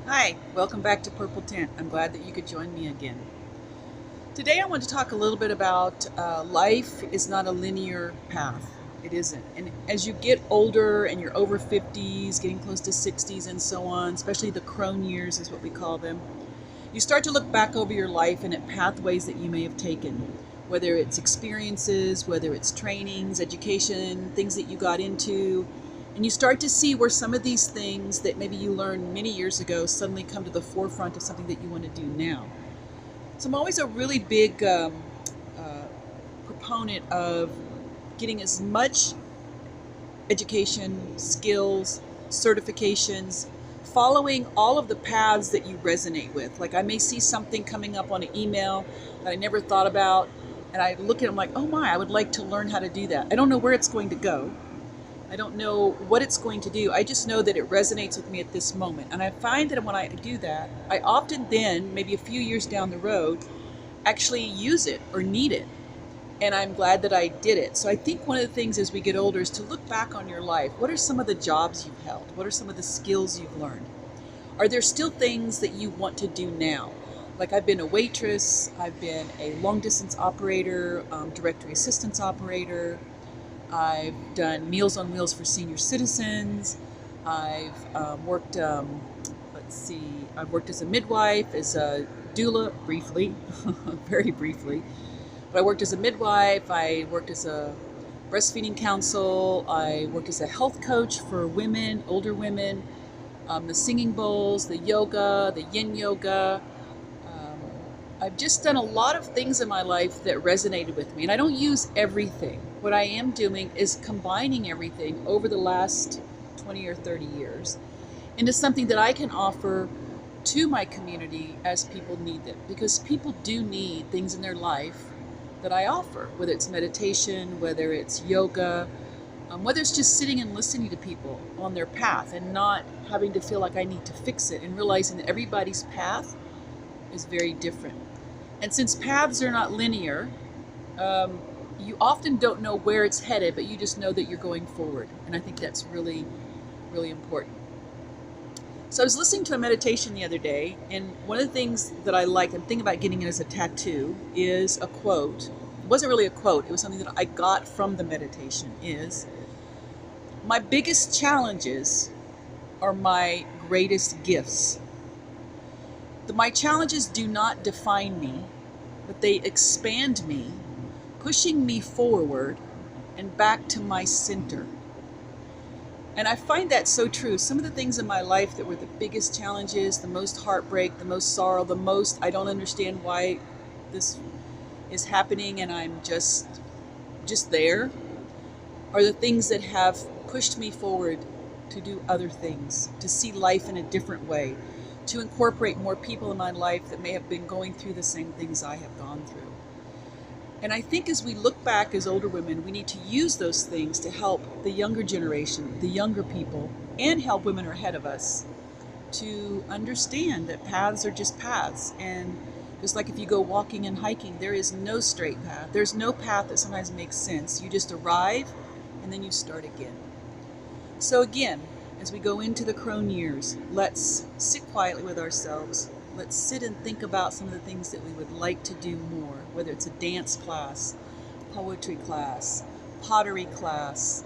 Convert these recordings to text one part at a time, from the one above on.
Hi, welcome back to Purple Tent. I'm glad that you could join me again. Today I want to talk a little bit about life is not a linear path. It isn't. And as you get older and you're over 50s, getting close to 60s and so on, especially the crone years is what we call them, you start to look back over your life and at pathways that you may have taken, whether it's experiences, whether it's trainings, education, things that you got into, and you start to see where some of these things that maybe you learned many years ago suddenly come to the forefront of something that you want to do now. So I'm always a really big uh, proponent of getting as much education, skills, certifications, following all of the paths that you resonate with. Like I may see something coming up on an email that I never thought about, and I look at it, I'm like, oh my, I would like to learn how to do that. I don't know where it's going to go. I don't know what it's going to do. I just know that it resonates with me at this moment. And I find that when I do that, I often then, maybe a few years down the road, actually use it or need it. And I'm glad that I did it. So I think one of the things as we get older is to look back on your life. What are some of the jobs you've held? What are some of the skills you've learned? Are there still things that you want to do now? Like I've been a waitress, I've been a long distance operator, directory assistance operator, I've done Meals on Wheels for senior citizens. I've worked, I've worked as a midwife, as a doula, briefly, very briefly. But I worked as a midwife, I worked as a breastfeeding counsel, I worked as a health coach for women, older women, the singing bowls, the yoga, the yin yoga. Um, I've just done a lot of things in my life that resonated with me, and I don't use everything. What I am doing is combining everything over the last 20 or 30 years into something that I can offer to my community as people need it. Because people do need things in their life that I offer, whether it's meditation, whether it's yoga, whether it's just sitting and listening to people on their path and not having to feel like I need to fix it, and realizing that everybody's path is very different. And since paths are not linear, you often don't know where it's headed, but you just know that you're going forward. And I think that's really, really important. So I was listening to a meditation the other day, and one of the things that I liked, I'm thinking about getting it as a tattoo, is a quote. It wasn't really a quote, it was something that I got from the meditation, is, my biggest challenges are my greatest gifts. My challenges do not define me, but they expand me, pushing me forward and back to my center. And I find that so true. Some of the things in my life that were the biggest challenges, the most heartbreak, the most sorrow, the most I don't understand why this is happening and I'm just there, are the things that have pushed me forward to do other things, to see life in a different way, to incorporate more people in my life that may have been going through the same things I have gone through. And I think as we look back as older women, we need to use those things to help the younger generation, the younger people, and help women who are ahead of us to understand that paths are just paths. And just like if you go walking and hiking, there is no straight path. There's no path that sometimes makes sense. You just arrive and then you start again. So again, as we go into the crone years, let's sit quietly with ourselves. Let's sit and think about some of the things that we would like to do more, whether it's a dance class, poetry class, pottery class,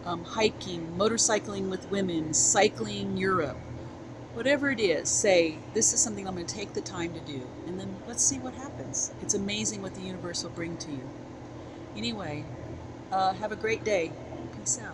hiking, motorcycling with women, cycling Europe. Whatever it is, say, this is something I'm going to take the time to do, and then let's see what happens. It's amazing what the universe will bring to you. Anyway, have a great day. Peace out.